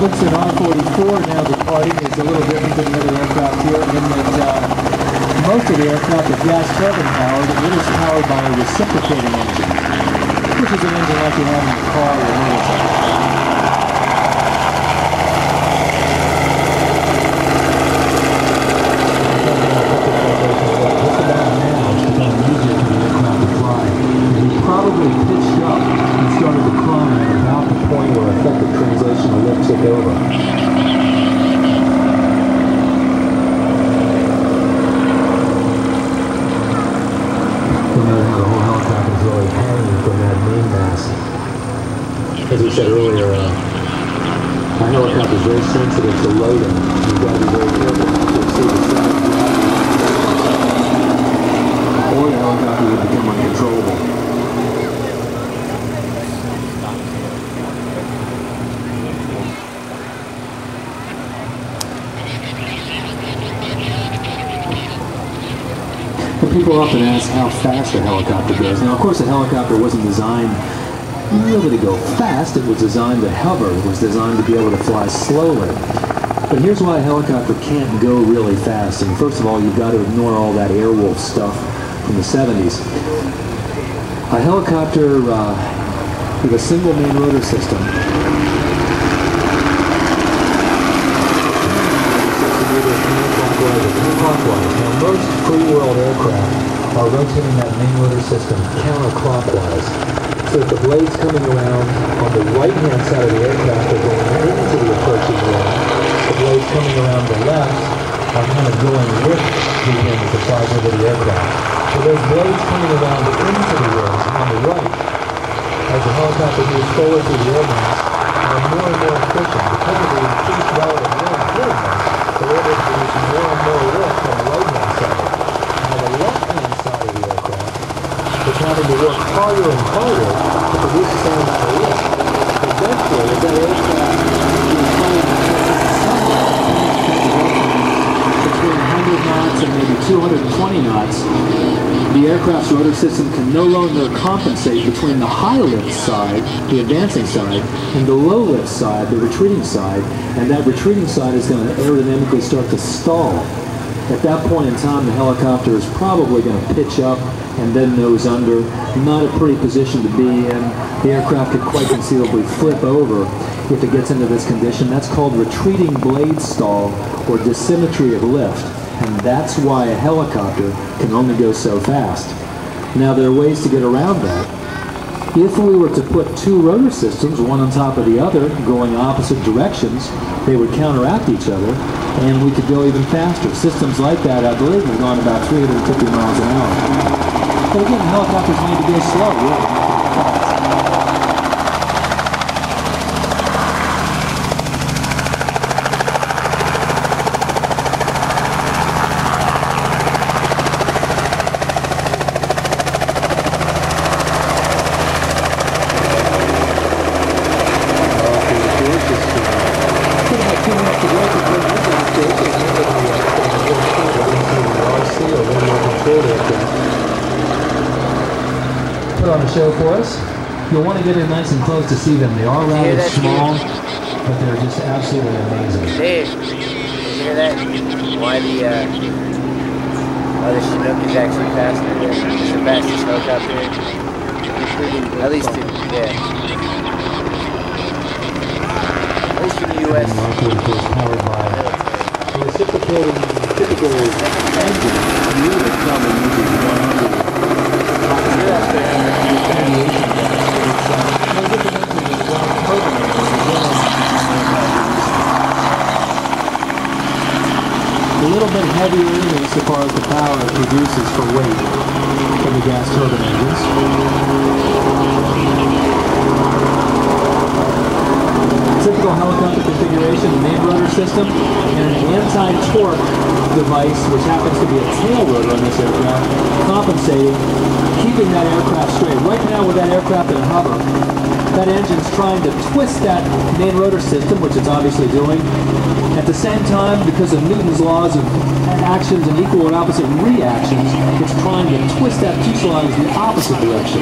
Robinson R44 now departing is a little different than the other aircraft here in that most of the aircraft are gas turbine powered. It is powered by a reciprocating engine, which is an engine like you have in your car or motorcycle. Probably pitched up and started to climb at about the point where effective translational lift took over. You know how the whole helicopter is really hanging from that main mast. As we said earlier, a helicopter is very sensitive to loading. You've got to be very careful not to exceed the center of gravity, or the helicopter will become uncontrollable. People often ask how fast a helicopter goes. Now, of course, a helicopter wasn't designed really to go fast. It was designed to hover. It was designed to be able to fly slowly. But here's why a helicopter can't go really fast. And first of all, you've got to ignore all that Airwolf stuff from the 70s. A helicopter with a single main rotor system Now, most free-world aircraft are rotating that main rotor system counterclockwise. So if the blades coming around on the right-hand side of the aircraft are going into the approaching wind, the blades coming around the left are kind of going with the wind as it flies over the aircraft. So those blades coming around into the wind on the right, as the helicopter moves forward through the air mass, are more and more efficient because of the increased relative wind. So we're able to produce more and more lift on the right-hand side. Now the left-hand side of the aircraft is having to work harder and harder to produce the same amount of lift. Eventually, as that aircraft is flying between 100 knots and maybe 220 knots, the aircraft's rotor system can no longer compensate between the high lift side, the advancing side, and the low lift side, the retreating side, and that retreating side is going to aerodynamically start to stall. At that point in time, the helicopter is probably going to pitch up and then nose under. Not a pretty position to be in. The aircraft could quite conceivably flip over if it gets into this condition. That's called retreating blade stall or dissymmetry of lift. And that's why a helicopter can only go so fast. Now, there are ways to get around that. If we were to put two rotor systems, one on top of the other, going opposite directions, they would counteract each other, and we could go even faster. Systems like that, I believe, have gone about 350 miles an hour. But again, helicopters need to go slow, really. Put on a show for us. You'll want to get in nice and close to see them. They are rather small, but they're just absolutely amazing. Dave, did you hear that? Why the Chinook is actually faster than it's the fastest helicopter, including at least yeah. At least in the U.S. Powered by reciprocating typical engine. Really probably uses 100. A little bit heavier as far as the power it produces for weight from the gas turbine engines. Typical helicopter configuration, the main rotor system, and an anti-torque device, which happens to be a tail rotor on this aircraft, compensating, keeping that aircraft straight. Right now with that aircraft in hover, that engine's trying to twist that main rotor system, which it's obviously doing. At the same time, because of Newton's laws of actions and equal and opposite reactions, it's trying to twist that fuselage in the opposite direction.